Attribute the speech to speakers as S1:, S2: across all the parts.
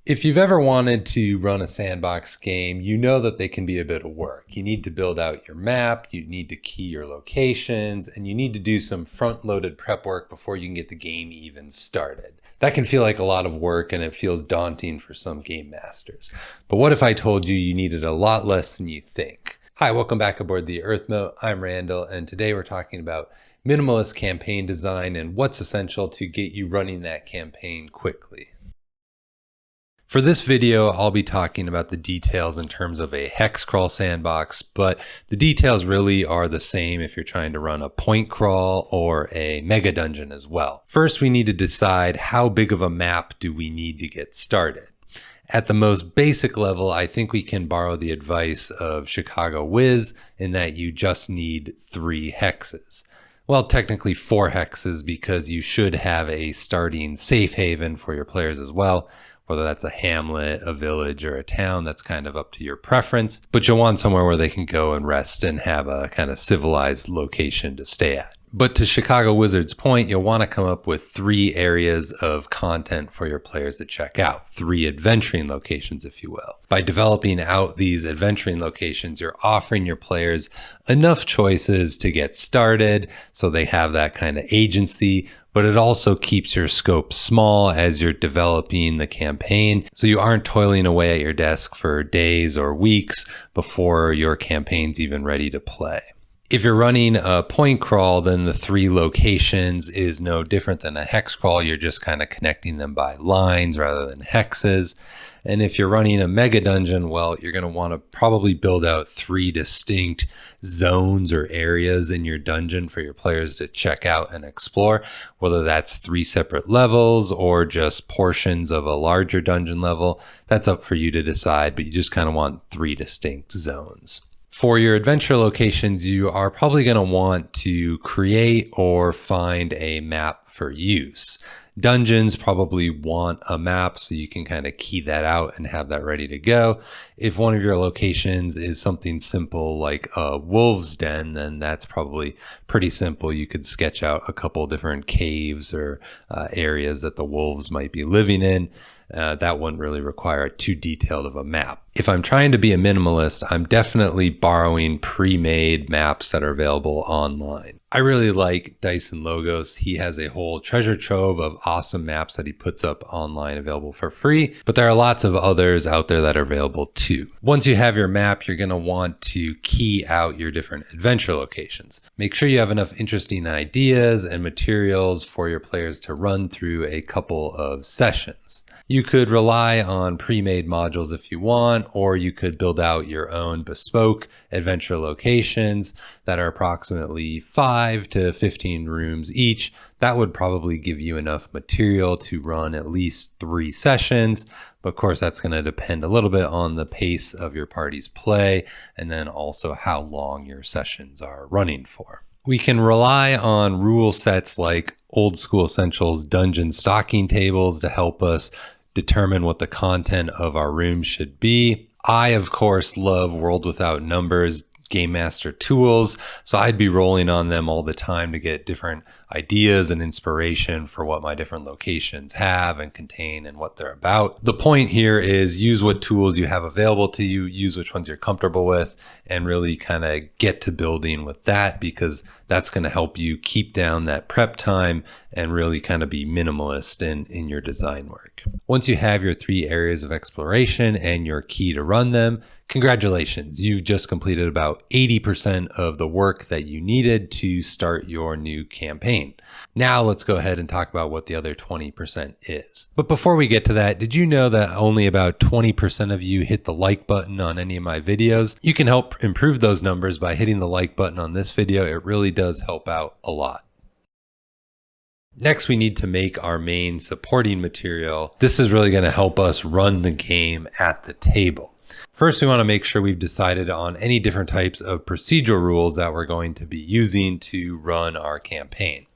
S1: If you've ever wanted to run a sandbox game, you know that they can be a bit of work. You need to build out your map, you need to key your locations, and you need to do some front-loaded prep work before you can get the game even started. That can feel like a lot of work and it feels daunting for some game masters. But what if I told you you needed a lot less than you think? Hi, welcome back aboard the Earthmote. I'm Randall, and today we're talking about minimalist campaign design and what's essential to get you running that campaign quickly. For this video, I'll be talking about the details in terms of a hex crawl sandbox, but the details really are the same if you're trying to run a point crawl or a mega dungeon as well. First, we need to decide how big of a map do we need to get started. At the most basic level, I think we can borrow the advice of Chicago Wiz in that you just need 3 hexes. Well, technically 4 hexes because you should have a starting safe haven for your players as well. Whether that's a hamlet, a village, or a town, that's kind of up to your preference. But you'll want somewhere where they can go and rest and have a kind of civilized location to stay at. But to Chicago Wizard's point, you'll want to come up with 3 areas of content for your players to check out. 3 adventuring locations, if you will. By developing out these adventuring locations, you're offering your players enough choices to get started so they have that kind of agency, but it also keeps your scope small as you're developing the campaign, so you aren't toiling away at your desk for days or weeks before your campaign's even ready to play. If you're running a point crawl, then the 3 locations is no different than a hex crawl. You're just kind of connecting them by lines rather than hexes. And if you're running a mega dungeon, well, you're going to want to probably build out 3 distinct zones or areas in your dungeon for your players to check out and explore, whether that's 3 separate levels or just portions of a larger dungeon level. That's up for you to decide, but you just kind of want 3 distinct zones. For your adventure locations, you are probably going to want to create or find a map for use. Dungeons probably want a map so you can kind of key that out and have that ready to go. If one of your locations is something simple like a wolf's den, then that's probably pretty simple. You could sketch out a couple different caves or areas that the wolves might be living in. That wouldn't really require too detailed of a map. If I'm trying to be a minimalist, I'm definitely borrowing pre-made maps that are available online. I really like Dyson Logos. He has a whole treasure trove of awesome maps that he puts up online available for free, but there are lots of others out there that are available too. Once you have your map, you're going to want to key out your different adventure locations. Make sure you have enough interesting ideas and materials for your players to run through a couple of sessions. You could rely on pre-made modules if you want, or you could build out your own bespoke adventure locations that are approximately 5 to 15 rooms each. That would probably give you enough material to run at least 3 sessions. But of course, that's going to depend a little bit on the pace of your party's play and then also how long your sessions are running for. We can rely on rule sets like Old School Essentials dungeon stocking tables to help us determine what the content of our room should be. I, of course, love World Without Numbers Game Master tools, so I'd be rolling on them all the time to get different ideas and inspiration for what my different locations have and contain and what they're about. The point here is use what tools you have available to you, use which ones you're comfortable with, and really kind of get to building with that, because that's going to help you keep down that prep time and really kind of be minimalist in your design work. Once you have your 3 areas of exploration and your key to run them, congratulations, you've just completed about 80% of the work that you needed to start your new campaign. Now let's go ahead and talk about what the other 20% is. But before we get to that, did you know that only about 20% of you hit the like button on any of my videos? You can help improve those numbers by hitting the like button on this video. It really does help out a lot. Next, we need to make our main supporting material. This is really going to help us run the game at the table. First, we want to make sure we've decided on any different types of procedural rules that we're going to be using to run our campaign.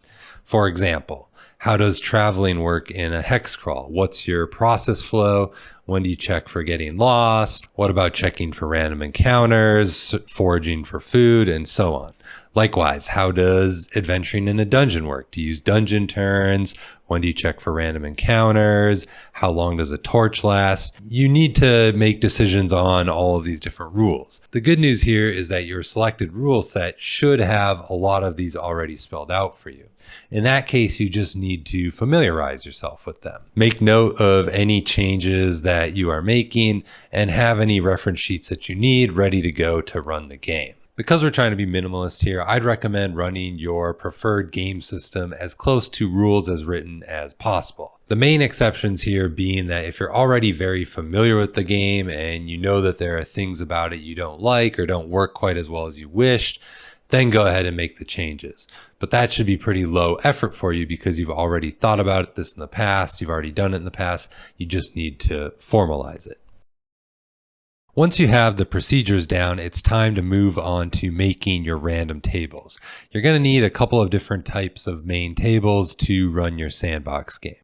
S1: For example, how does traveling work in a hex crawl? What's your process flow? When do you check for getting lost? What about checking for random encounters, foraging for food, and so on? Likewise, how does adventuring in a dungeon work? Do you use dungeon turns? When do you check for random encounters? How long does a torch last? You need to make decisions on all of these different rules. The good news here is that your selected rule set should have a lot of these already spelled out for you. In that case, you just need to familiarize yourself with them. Make note of any changes that you are making and have any reference sheets that you need ready to go to run the game. Because we're trying to be minimalist here, I'd recommend running your preferred game system as close to rules as written as possible. The main exceptions here being that if you're already very familiar with the game and you know that there are things about it you don't like or don't work quite as well as you wished, then go ahead and make the changes. But that should be pretty low effort for you because you've already thought about this in the past, you've already done it in the past, you just need to formalize it. Once you have the procedures down, it's time to move on to making your random tables. You're going to need a couple of different types of main tables to run your sandbox game.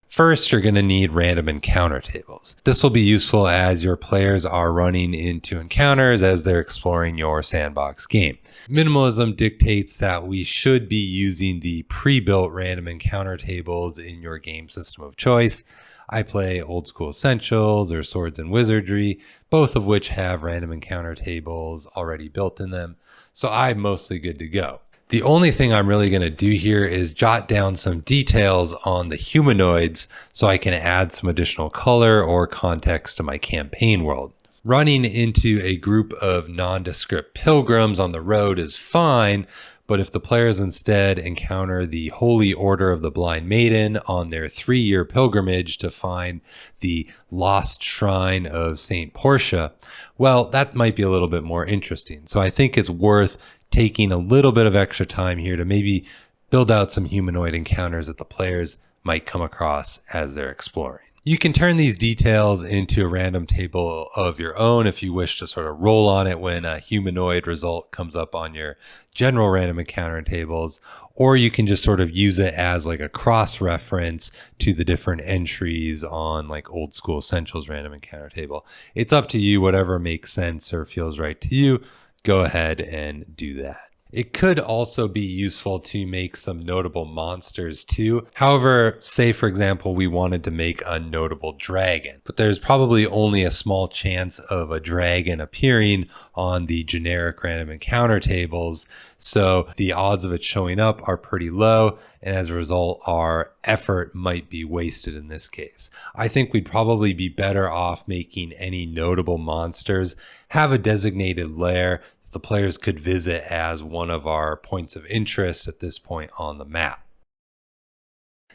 S1: First, you're going to need random encounter tables. This will be useful as your players are running into encounters as they're exploring your sandbox game. Minimalism dictates that we should be using the pre-built random encounter tables in your game system of choice. I play Old School Essentials or Swords and Wizardry, both of which have random encounter tables already built in them, so I'm mostly good to go. The only thing I'm really going to do here is jot down some details on the humanoids so I can add some additional color or context to my campaign world. Running into a group of nondescript pilgrims on the road is fine, but if the players instead encounter the Holy Order of the Blind Maiden on their 3-year pilgrimage to find the lost shrine of Saint Portia, well, that might be a little bit more interesting. So I think it's worth taking a little bit of extra time here to maybe build out some humanoid encounters that the players might come across as they're exploring. You can turn these details into a random table of your own if you wish to sort of roll on it when a humanoid result comes up on your general random encounter tables, or you can just sort of use it as like a cross-reference to the different entries on like Old School Essentials random encounter table. It's up to you, whatever makes sense or feels right to you, go ahead and do that. It could also be useful to make some notable monsters too. However, say for example, we wanted to make a notable dragon, but there's probably only a small chance of a dragon appearing on the generic random encounter tables. So the odds of it showing up are pretty low. And as a result, our effort might be wasted in this case. I think we'd probably be better off making any notable monsters have a designated lair the players could visit as one of our points of interest at this point on the map.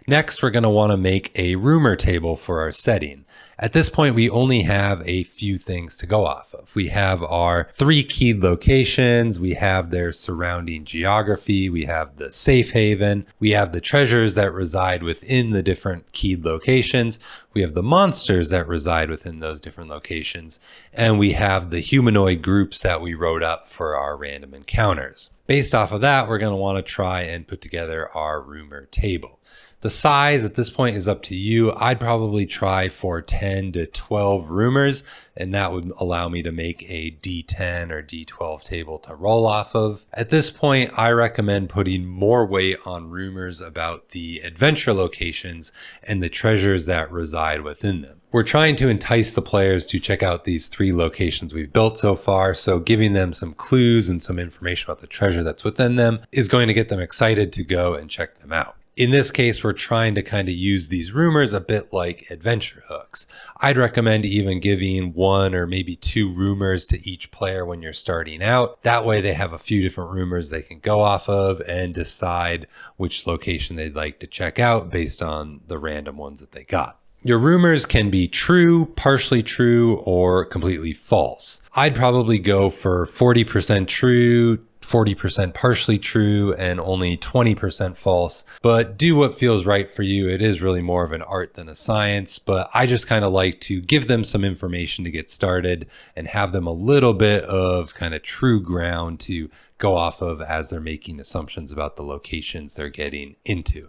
S1: Next, we're going to want to make a rumor table for our setting. At this point, we only have a few things to go off of. We have our 3 keyed locations, we have their surrounding geography, we have the safe haven, we have the treasures that reside within the different keyed locations, we have the monsters that reside within those different locations, and we have the humanoid groups that we wrote up for our random encounters. Based off of that, we're going to want to try and put together our rumor table. The size at this point is up to you. I'd probably try for 10 to 12 rumors, and that would allow me to make a D10 or D12 table to roll off of. At this point, I recommend putting more weight on rumors about the adventure locations and the treasures that reside within them. We're trying to entice the players to check out these 3 locations we've built so far, so giving them some clues and some information about the treasure that's within them is going to get them excited to go and check them out. In this case, we're trying to kind of use these rumors a bit like adventure hooks. I'd recommend even giving 1 or maybe 2 rumors to each player when you're starting out. That way they have a few different rumors they can go off of and decide which location they'd like to check out based on the random ones that they got. Your rumors can be true, partially true, or completely false. I'd probably go for 40% true, 40% partially true, and only 20% false, but do what feels right for you. It is really more of an art than a science, but I just kind of like to give them some information to get started and have them a little bit of kind of true ground to go off of as they're making assumptions about the locations they're getting into.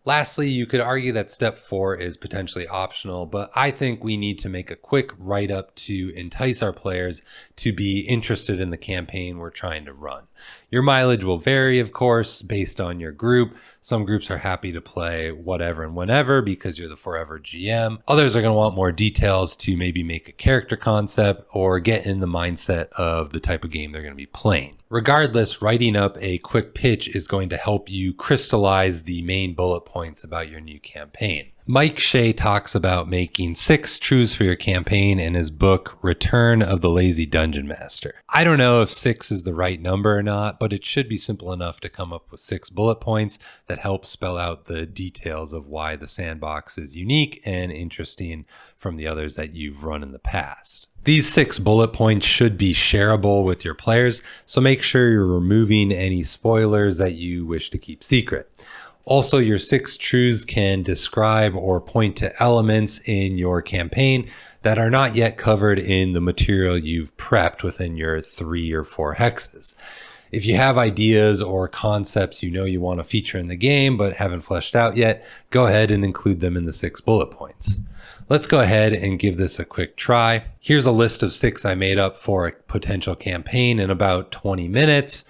S1: Lastly, you could argue that step 4 is potentially optional, but I think we need to make a quick write-up to entice our players to be interested in the campaign we're trying to run. Your mileage will vary, of course, based on your group. Some groups are happy to play whatever and whenever because you're the forever GM. Others are going to want more details to maybe make a character concept or get in the mindset of the type of game they're going to be playing. Regardless, writing up a quick pitch is going to help you crystallize the main bullet points about your new campaign. Mike Shea talks about making 6 truths for your campaign in his book, Return of the Lazy Dungeon Master. I don't know if 6 is the right number or not, but it should be simple enough to come up with 6 bullet points that help spell out the details of why the Sandbox is unique and interesting from the others that you've run in the past. These 6 bullet points should be shareable with your players, so make sure you're removing any spoilers that you wish to keep secret. Also, your 6 truths can describe or point to elements in your campaign that are not yet covered in the material you've prepped within your 3 or 4 hexes. If you have ideas or concepts you know you want to feature in the game but haven't fleshed out yet, go ahead and include them in the 6 bullet points. Let's go ahead and give this a quick try. Here's a list of 6 I made up for a potential campaign in about 20 minutes.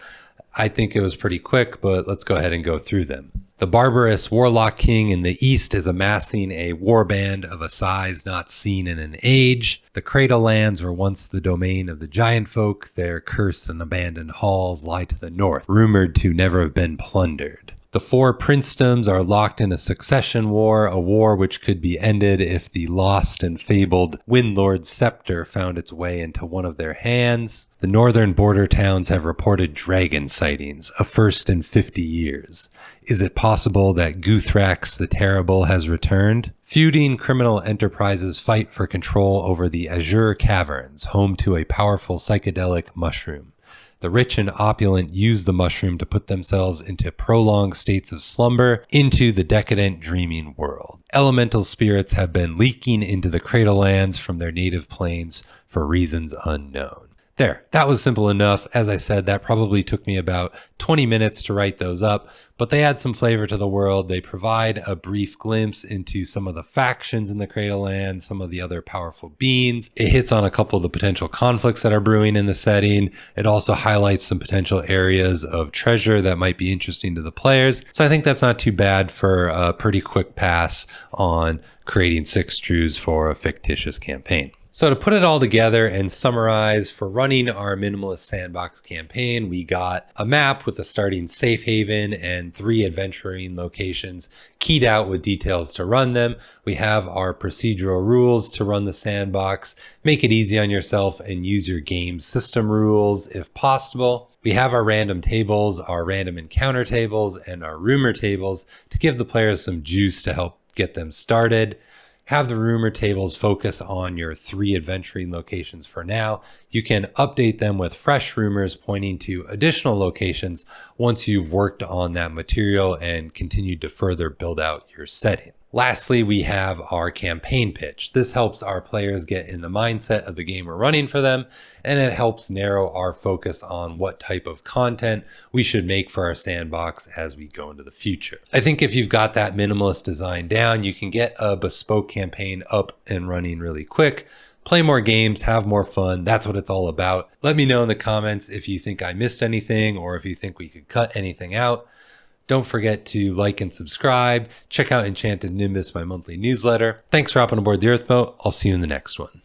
S1: I think it was pretty quick, but let's go ahead and go through them. The barbarous warlock king in the east is amassing a warband of a size not seen in an age. The Cradle lands were once the domain of the giant folk. Their cursed and abandoned halls lie to the north, rumored to never have been plundered. The 4 princedoms are locked in a succession war, a war which could be ended if the lost and fabled Windlord's scepter found its way into one of their hands. The northern border towns have reported dragon sightings, a first in 50 years. Is it possible that Guthrax the Terrible has returned? Feuding criminal enterprises fight for control over the Azure Caverns, home to a powerful psychedelic mushroom. The rich and opulent use the mushroom to put themselves into prolonged states of slumber into the decadent dreaming world. Elemental spirits have been leaking into the Cradle lands from their native planes for reasons unknown. There, that was simple enough. As I said, that probably took me about 20 minutes to write those up, but they add some flavor to the world. They provide a brief glimpse into some of the factions in the Cradle Land, some of the other powerful beings. It hits on a couple of the potential conflicts that are brewing in the setting. It also highlights some potential areas of treasure that might be interesting to the players. So I think that's not too bad for a pretty quick pass on creating 6 truths for a fictitious campaign. So to put it all together and summarize, for running our Minimalist Sandbox campaign, we got a map with a starting safe haven and 3 adventuring locations keyed out with details to run them. We have our procedural rules to run the sandbox. Make it easy on yourself and use your game system rules if possible. We have our random tables, our random encounter tables, and our rumor tables to give the players some juice to help get them started. Have the rumor tables focus on your 3 adventuring locations for now. You can update them with fresh rumors pointing to additional locations once you've worked on that material and continued to further build out your setting. Lastly, we have our campaign pitch. This helps our players get in the mindset of the game we're running for them, and it helps narrow our focus on what type of content we should make for our sandbox as we go into the future. I think if you've got that minimalist design down, you can get a bespoke campaign up and running really quick. Play more games, have more fun. That's what it's all about. Let me know in the comments if you think I missed anything or if you think we could cut anything out. Don't forget to like and subscribe. Check out Enchanted Nimbus, my monthly newsletter. Thanks for hopping aboard the Earthmote. I'll see you in the next one.